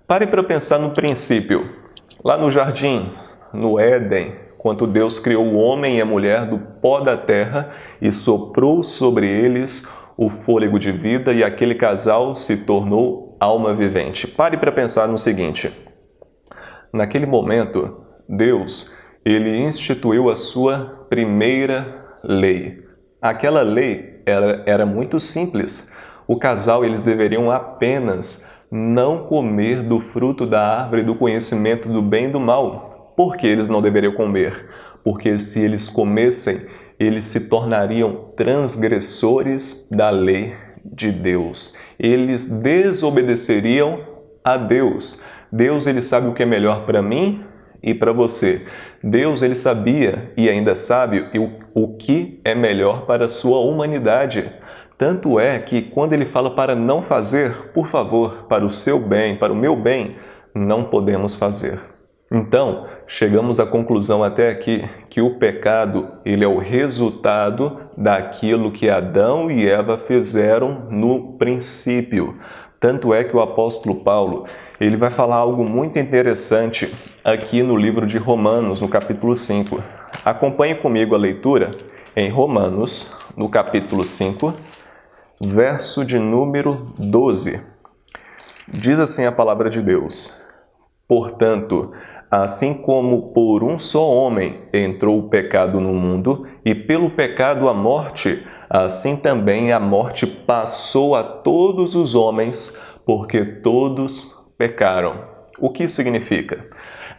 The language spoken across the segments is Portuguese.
Pare para pensar no princípio. Lá no jardim, no Éden, quando Deus criou o homem e a mulher do pó da terra e soprou sobre eles o fôlego de vida e aquele casal se tornou alma vivente. Pare para pensar no seguinte. Naquele momento, Deus, ele instituiu a sua primeira lei. Aquela lei era muito simples. O casal, eles deveriam apenas não comer do fruto da árvore do conhecimento do bem e do mal. Por que eles não deveriam comer? Porque se eles comessem, eles se tornariam transgressores da lei de Deus. Eles desobedeceriam a Deus. Deus, ele sabe o que é melhor para mim e para você. Deus, ele sabia e ainda sabe o que é melhor para a sua humanidade. Tanto é que quando ele fala para não fazer, por favor, para o seu bem, para o meu bem, não podemos fazer. Então, chegamos à conclusão até aqui que o pecado, ele é o resultado daquilo que Adão e Eva fizeram no princípio. Tanto é que o apóstolo Paulo, ele vai falar algo muito interessante aqui no livro de Romanos, no capítulo 5. Acompanhe comigo a leitura em Romanos, no capítulo 5, verso de número 12. Diz assim a palavra de Deus: Portanto, assim como por um só homem entrou o pecado no mundo, e pelo pecado a morte, assim também a morte passou a todos os homens, porque todos pecaram. O que isso significa?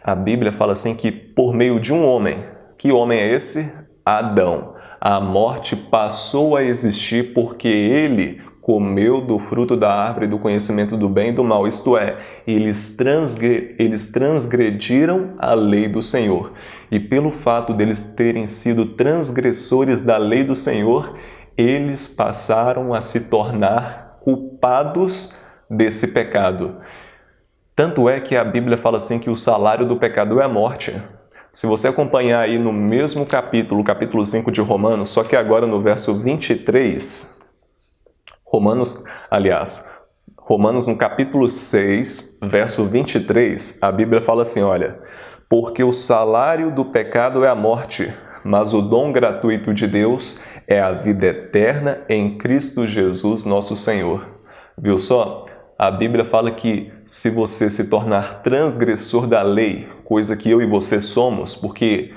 A Bíblia fala assim que por meio de um homem, que homem é esse? Adão. A morte passou a existir porque ele comeu do fruto da árvore do conhecimento do bem e do mal, isto é, eles transgrediram a lei do Senhor. E pelo fato deles terem sido transgressores da lei do Senhor, eles passaram a se tornar culpados desse pecado. Tanto é que a Bíblia fala assim que o salário do pecado é a morte. Se você acompanhar aí no mesmo capítulo, capítulo 5 de Romanos, só que agora no verso 23, Romanos no capítulo 6, verso 23, a Bíblia fala assim, olha, porque o salário do pecado é a morte, mas o dom gratuito de Deus é a vida eterna em Cristo Jesus, nosso Senhor. Viu só? A Bíblia fala que se você se tornar transgressor da lei, coisa que eu e você somos, porque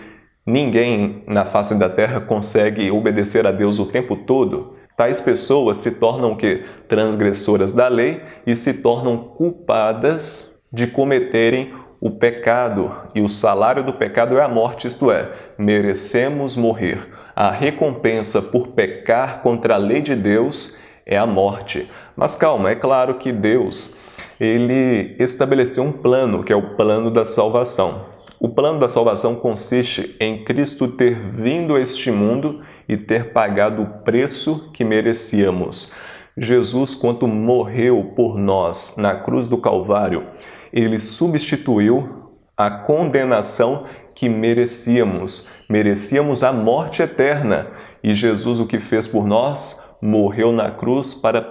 ninguém na face da terra consegue obedecer a Deus o tempo todo, tais pessoas se tornam o quê? Transgressoras da lei e se tornam culpadas de cometerem o pecado. E o salário do pecado é a morte, isto é, merecemos morrer. A recompensa por pecar contra a lei de Deus é a morte. Mas calma, é claro que Deus, ele estabeleceu um plano, que é o plano da salvação. O plano da salvação consiste em Cristo ter vindo a este mundo e ter pagado o preço que merecíamos. Jesus, quando morreu por nós na cruz do Calvário, ele substituiu a condenação que merecíamos. Merecíamos a morte eterna. E Jesus, o que fez por nós? Morreu na cruz para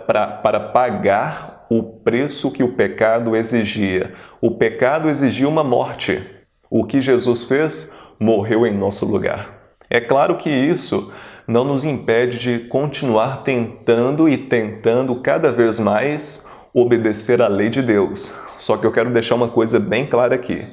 pagar o preço que o pecado exigia. O pecado exigia uma morte. O que Jesus fez? Morreu em nosso lugar. É claro que isso não nos impede de continuar tentando cada vez mais obedecer à lei de Deus. Só que eu quero deixar uma coisa bem clara aqui.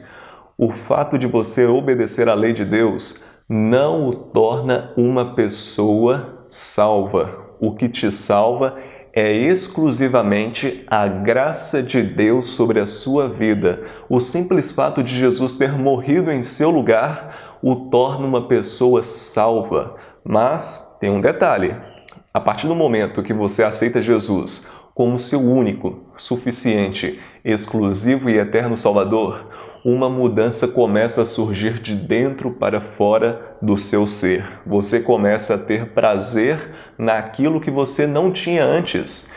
O fato de você obedecer à lei de Deus não o torna uma pessoa salva. O que te salva é exclusivamente a graça de Deus sobre a sua vida. O simples fato de Jesus ter morrido em seu lugar o torna uma pessoa salva. Mas tem um detalhe: a partir do momento que você aceita Jesus como seu único, suficiente, exclusivo e eterno Salvador, uma mudança começa a surgir de dentro para fora do seu ser. Você começa a ter prazer naquilo que você não tinha antes.